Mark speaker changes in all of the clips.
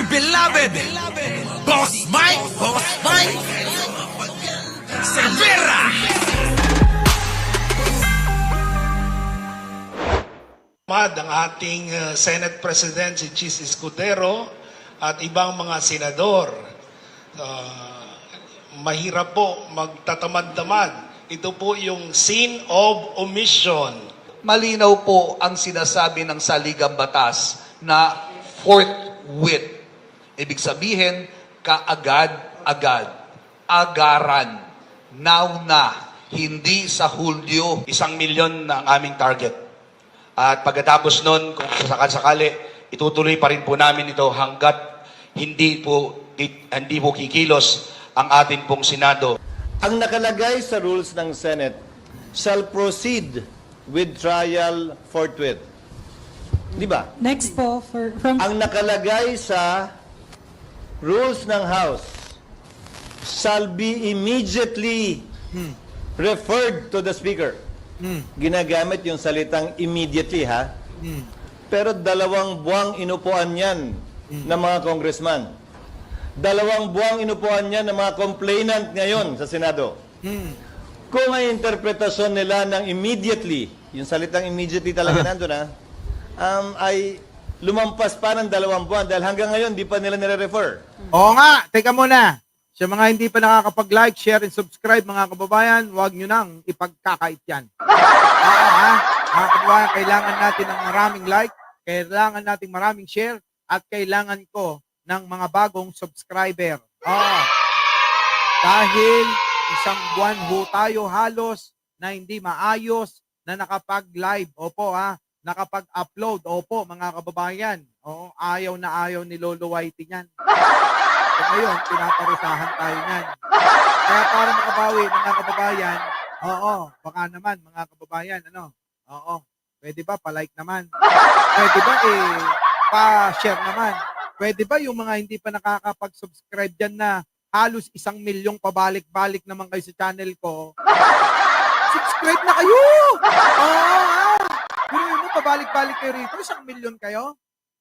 Speaker 1: beloved, Boss Mike Cervera.
Speaker 2: Ang ating Senate President si Chis Escudero at ibang mga senador. Mahirap po magtatamad-tamad. Ito po yung sin of omission.
Speaker 3: Malinaw po ang sinasabi ng saligang batas na forthwith. Ibig sabihin, kaagad-agad, agaran, now na, hindi sa Hulyo.
Speaker 4: 1 milyon na ang aming target. At pagkatapos nun, kung sakali, itutuloy pa rin po namin ito hanggat hindi po kikilos ang atin pong Senado.
Speaker 5: Ang nakalagay sa rules ng Senate shall proceed with trial forthwith. Di ba?
Speaker 6: Next po, from...
Speaker 5: Ang nakalagay sa rules ng House shall be immediately referred to the Speaker. Ginagamit yung salitang immediately, ha? Pero 2 buwang inupuan yan ng mga congressman. 2 buwang inupuan yan ng mga complainant ngayon sa Senado. Kung ang interpretasyon nila ng immediately, yung salitang immediately talaga nandun, ha? Ay lumampas pa ng 2 buwan dahil hanggang ngayon di pa nila nire-refer.
Speaker 7: Oo nga, teka muna. Sa mga hindi pa nakakapag-like, share, and subscribe, mga kababayan, huwag nyo nang ipagkakait yan. Oo ha, mga kababayan, kailangan natin ng maraming like, kailangan natin maraming share, at kailangan ko ng mga bagong subscriber. Oo. Dahil 1 buwan ho tayo halos na hindi maayos na nakapag-live. Opo ha, nakapag-upload. Opo, mga kababayan. Oo, ayaw na ayaw ni Lolo Whitey yan. So ngayon, pinaparusahan tayo niyan. Kaya para makabawi, mga kababayan, oo, baka naman, mga kababayan, oo, pwede ba, pa-like naman? Pwede ba, pa-share naman? Pwede ba yung mga hindi pa nakakapag-subscribe dyan na halos 1 milyong pabalik-balik naman kayo sa channel ko? Subscribe na kayo! Oo, Pero mo, pabalik-balik kayo rito, 1 milyon kayo?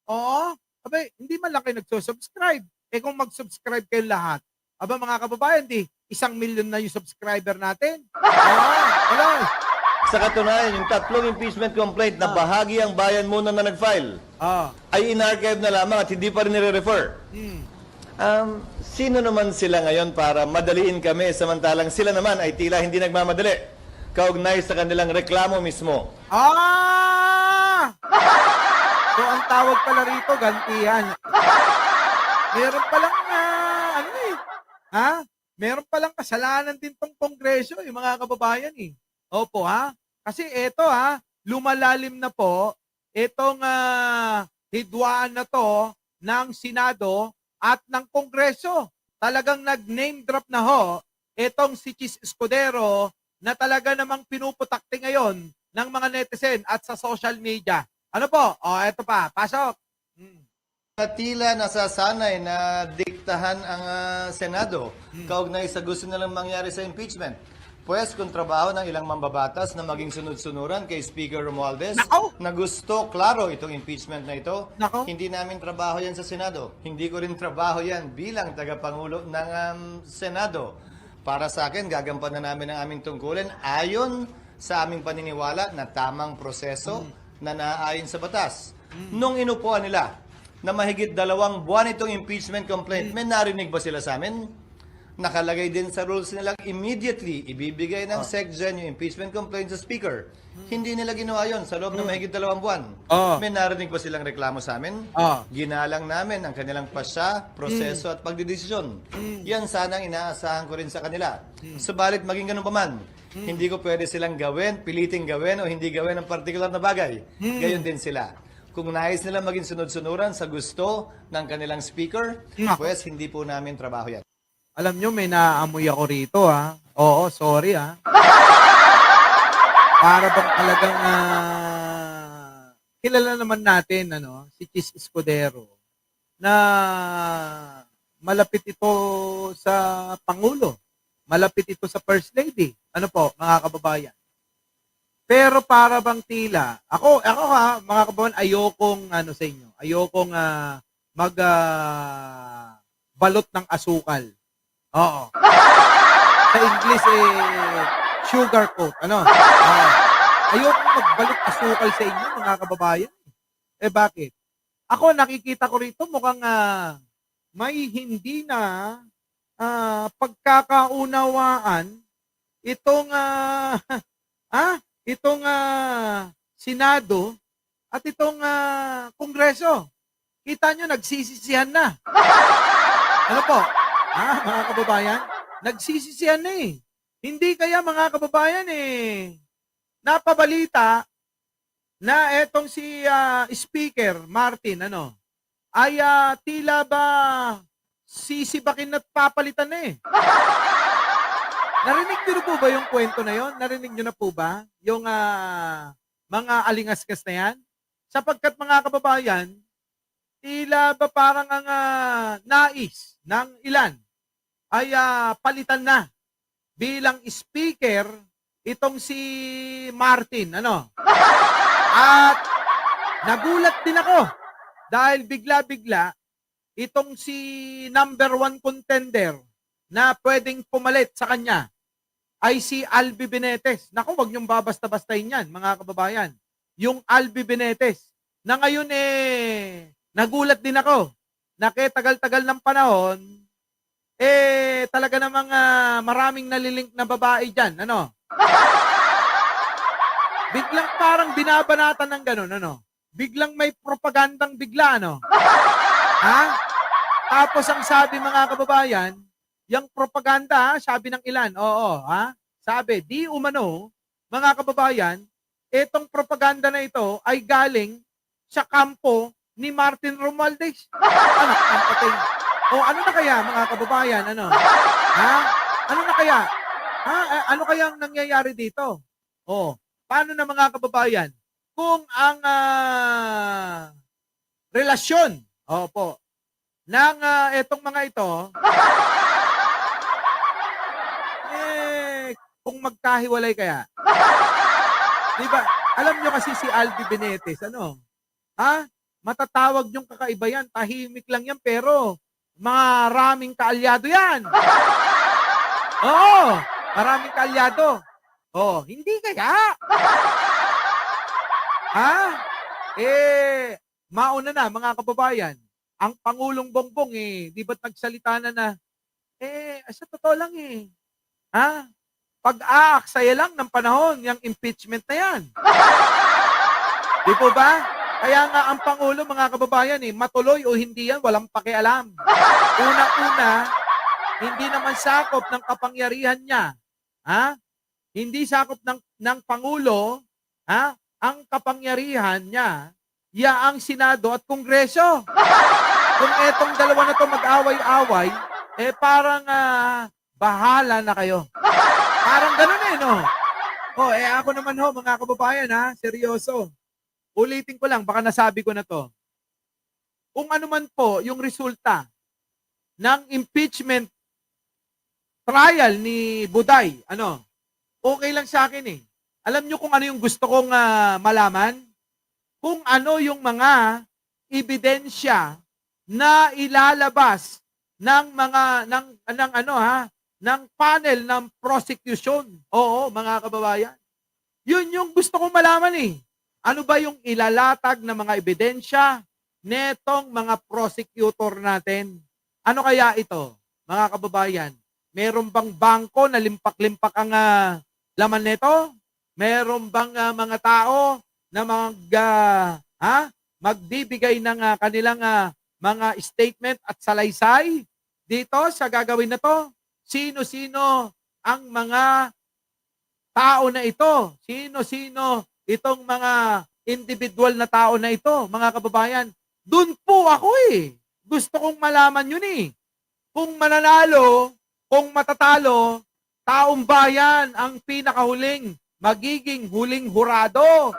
Speaker 7: Oo, abay, hindi man lang kayo nagsusubscribe. Kung mag-subscribe kayo lahat, aba mga kababayan, 1 milyon na yung subscriber natin. Wala.
Speaker 5: Sa katunayan, yung 3 impeachment complaint na bahagi ang bayan muna na nag-file, ay in-archive na lamang at hindi pa rin nire-refer. Sino naman sila ngayon para madaliin kami samantalang sila naman ay tila hindi nagmamadali kaugnay sa kanilang reklamo mismo?
Speaker 7: So ang tawag pala rito, gantihan. Meron palang, meron palang kasalanan din tong Kongreso, yung mga kababayan, Opo, Kasi eto, lumalalim na po itong hidwaan na to ng Senado at ng Kongreso. Talagang nag-name drop na ho itong si Chis Escudero na talaga namang pinuputakti ngayon ng mga netizen at sa social media. Ano po? Eto pa, pasok.
Speaker 5: Tila nasasanay na diktahan ang Senado kaugnay sa gusto nilang mangyari sa impeachment. Pues kung trabaho ng ilang mambabatas na maging sunod-sunuran kay Speaker Romualdez na gusto, klaro, itong impeachment na ito, hindi namin trabaho yan sa Senado. Hindi ko rin trabaho yan bilang tagapangulo ng Senado. Para sa akin, gagampanan namin ang aming tungkulin ayon sa aming paniniwala na tamang proseso na naaayon sa batas. Nung inupuan nila na mahigit 2 buwan itong impeachment complaint, may narinig ba sila sa amin? Nakalagay din sa rules nilang immediately ibibigay ng SecGen yung impeachment complaint sa Speaker. Hindi nila ginawa yun sa loob ng mahigit 2 buwan. May narinig ba silang reklamo sa amin? Ginalang namin ang kanilang pasya, proseso at pagdidesisyon. Yan sanang inaasahan ko rin sa kanila. Subalit maging ganun pa man, hindi ko pwede silang gawin, piliting gawin o hindi gawin ang particular na bagay. Gayon din sila. Kung nais nila maging sunod-sunuran sa gusto ng kanilang speaker, pues hindi po namin trabaho yan.
Speaker 7: Alam nyo, may naamoy ako rito, Oo, sorry, Para bang talagang kilala naman natin, si Chis Escudero, na malapit ito sa Pangulo. Malapit ito sa First Lady. Ano po, mga kababayan? Pero para bang tila, ako mga kababayan, ayokong sa inyo, ayokong balot ng asukal. Oo. Sa English, sugar coat. Ano? Ayoko magbalot asukal sa inyo, mga kababayan. Bakit? Ako, nakikita ko rito mukhang may hindi na pagkakaunawaan itong itong Senado at itong Kongreso. Kita nyo, nagsisisihan na. Ano po? Mga kababayan? Nagsisisihan na eh. Hindi kaya mga kababayan napabalita na etong si Speaker Martin ay tila ba sisibakin at papalitan na eh. Narinig niyo na po ba yung kwento na yon? Narinig niyo na po ba yung mga alingaskas na yan? Sapagkat mga kababayan, tila ba parang ang nais ng ilan ay palitan na bilang speaker itong si Martin. At nagulat din ako dahil bigla-bigla itong si number 1 contender na pwedeng pumalit sa kanya ay si Albi Benitez. Naku, wag niyong babasta-bastahin yan, mga kababayan. Yung Albi Benitez, na ngayon nagulat din ako, na tagal-tagal ng panahon, talaga namang maraming nalilink na babae dyan, Biglang parang binabanatan ng ganun, Biglang may propagandang bigla, Tapos ang sabi mga kababayan, yung propaganda, sabi ng ilan, sabi, di umano, mga kababayan, itong propaganda na ito ay galing sa kampo ni Martin Romualdez. Ang pating. Ano na kaya, mga kababayan, Ano na kaya? Ano kaya ang nangyayari dito? Paano na mga kababayan? Kung ang relasyon, ng etong mga ito, kung magkahiwalay kaya. Diba? Alam nyo kasi si Albi Benitez, matatawag yung kakaiba yan, tahimik lang yan, pero maraming kaalyado yan. Oo, maraming kaalyado. Hindi kaya. Mauna na, mga kababayan, ang Pangulong Bongbong, di ba't nagsalita na, sa totoo lang pag-aaksaya lang ng panahon yung impeachment na yan. Di po ba? Kaya nga ang Pangulo, mga kababayan, matuloy o hindi yan, walang pakialam. Una-una, hindi naman sakop ng kapangyarihan niya. Hindi sakop ng Pangulo, ang kapangyarihan niya, ang Senado at Kongreso. Kung etong dalawa na to mag-away-away, parang bahala na kayo. Parang ganun ako naman mga kababayan seryoso. Ulitin ko lang, baka nasabi ko na to. Kung ano man po yung resulta ng impeachment trial ni Buday, okay lang sa akin Alam nyo kung ano yung gusto kong malaman? Kung ano yung mga ebidensya na ilalabas ng mga ng panel ng prosecution. Oo, mga kababayan. Yun yung gusto kong malaman Ano ba yung ilalatag na mga ebidensya netong mga prosecutor natin? Ano kaya ito, mga kababayan? Meron bang bangko na limpak-limpak ang laman nito? Meron bang mga tao na magbibigay ng kanilang mga statement at salaysay dito sa gagawin na to? Sino-sino ang mga tao na ito? Sino-sino itong mga individual na tao na ito, mga kababayan? Doon po ako Gusto kong malaman yun Kung mananalo, kung matatalo, taong bayan ang pinakahuling, magiging huling hurado.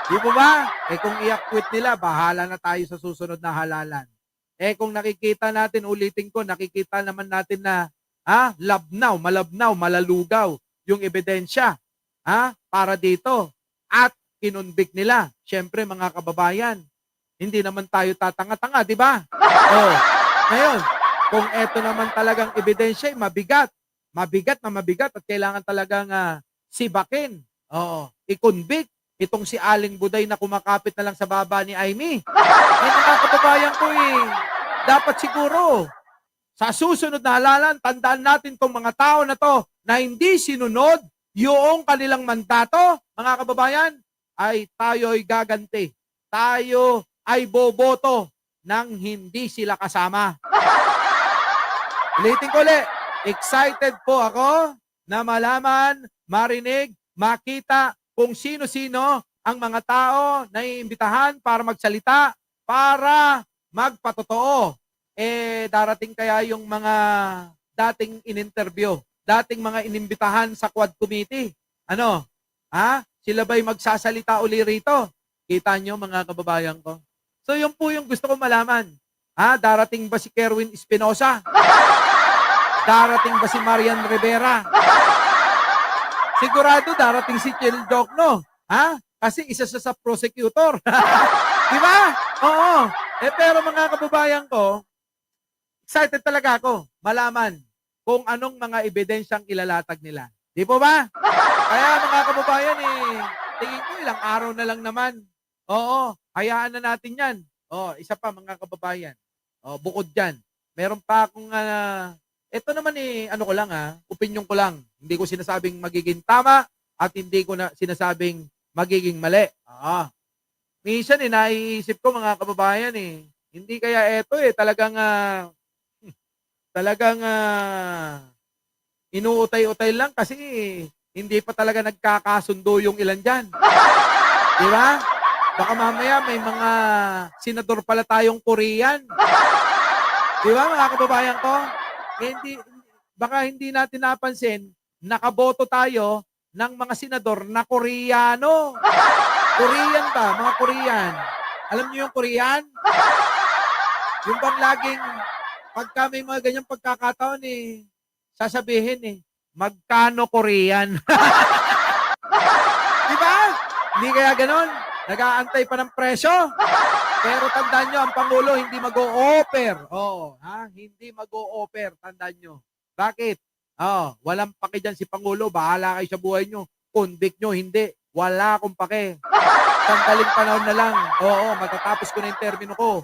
Speaker 7: Di ba ba? Kung i-acquit nila, bahala na tayo sa susunod na halalan. Kung nakikita natin, ulitin ko, nakikita naman natin na labnaw, malabnaw, malalugaw yung ebidensya para dito. At kinunbik nila. Siyempre, mga kababayan, Hindi naman tayo tatanga-tanga, di ba? Oh. Ngayon, kung eto naman talagang ebidensya, mabigat. Mabigat na mabigat at kailangan talagang sibakin. Oo. I-convict itong si Aling Buday na kumakapit na lang sa baba ni Aimee. Ay, mga kababayan ko dapat siguro, sa susunod na halalan, tandaan natin tong mga tao na to na hindi sinunod yung kanilang mandato, mga kababayan, ay tayo'y gaganti. Tayo ay boboto nang hindi sila kasama. Ulitin ko ulit, excited po ako na malaman, marinig, makita kung sino-sino ang mga tao na iimbitahan para magsalita, para magpatotoo. Darating kaya yung mga dating in-interview, dating mga inimbitahan sa Quad Committee. Ano? Sila ba'y magsasalita uli rito? Kita nyo mga kababayan ko. So yun po yung gusto ko malaman. Darating ba si Kerwin Espinosa? Darating ba si Marian Rivera? Sigurado darating si Chel Jokno. Kasi isa siya sa prosecutor. Di ba? Oo. Pero mga kababayan ko, excited talaga ako malaman kung anong mga ebidensyang ilalatag nila. Di po ba? Kaya mga kababayan, tingin ko ilang araw na lang naman. Oo, hayaan na natin yan. Isa pa mga kababayan. Bukod dyan, meron pa akong, ito naman ano ko lang opinion ko lang. Hindi ko sinasabing magiging tama at hindi ko na sinasabing magiging mali. Minsan naiisip ko mga kababayan hindi kaya ito talagang inuutay-utay lang kasi hindi pa talaga nagkakasundo yung ilan dyan. Di ba? Baka mamaya may mga senador pala tayong Korean. Di ba mga kababayan ko? Baka hindi natin napansin, nakaboto tayo ng mga senador na Koreano. Korean ba? Mga Korean. Alam niyo yung Korean? Yung bang laging pagka may mga ganyang pagkakataon sasabihin magkano Korean? Di ba? Hindi kaya ganon? Nag-aantay pa ng presyo. Pero tandaan nyo, ang Pangulo hindi mag-o-offer. Hindi mag-o-offer. Tandaan nyo. Bakit? Walang pake dyan si Pangulo. Bahala kayo sa buhay nyo. Convict nyo, hindi. Wala akong pake. Sandaling panahon na lang. Matatapos ko na yung termino ko.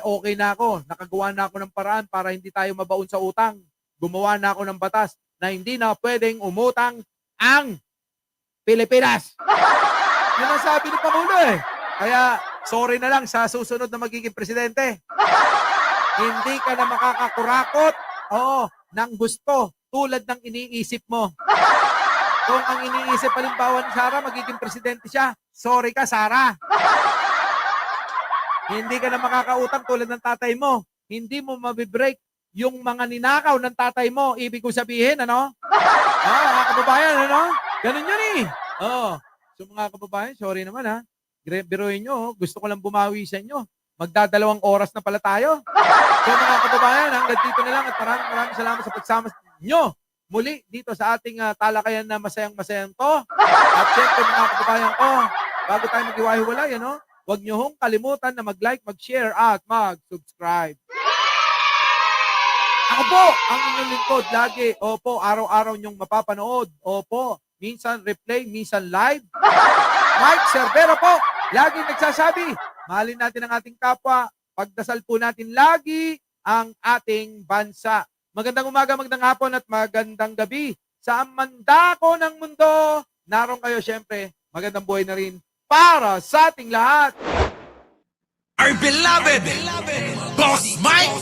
Speaker 7: Okay na ako. Nakagawa na ako ng paraan para hindi tayo mabaon sa utang. Gumawa na ako ng batas na hindi na pwedeng umutang ang Pilipinas. Yun ang sabi ni Pangulo Kaya, sorry na lang sa susunod na magiging presidente. Hindi ka na makakakurakot ng gusto tulad ng iniisip mo. Kung ang iniisip halimbawa ni Sara, magiging presidente siya, sorry ka, Sara. Hindi ka na makakautang tulad ng tatay mo. Hindi mo mabibreak yung mga ninakaw ng tatay mo. Ibig ko sabihin, mga kababayan, Ganun yun So mga kababayan, sorry naman Biruin nyo, gusto ko lang bumawi sa inyo. Magdadalawang oras na pala tayo. So mga kababayan, hanggang dito na lang at maraming salamat sa pagsama nyo muli dito sa ating talakayan na masayang-masayang to. At syempre mga kababayan ko, bago tayo mag-iwahiwalay, huwag nyo hong kalimutan na mag-like, mag-share at mag-subscribe. Ako po, ang inyong lingkod lagi. Araw-araw nyong mapapanood. Minsan replay, minsan live. Mike Cervera po, lagi nagsasabi, mahalin natin ang ating kapwa, pagdasal po natin lagi ang ating bansa. Magandang umaga, magandang hapon at magandang gabi sa mandako ng mundo. Naroon kayo syempre, magandang buhay na rin para sa ating lahat.
Speaker 1: Our beloved Boss Mike!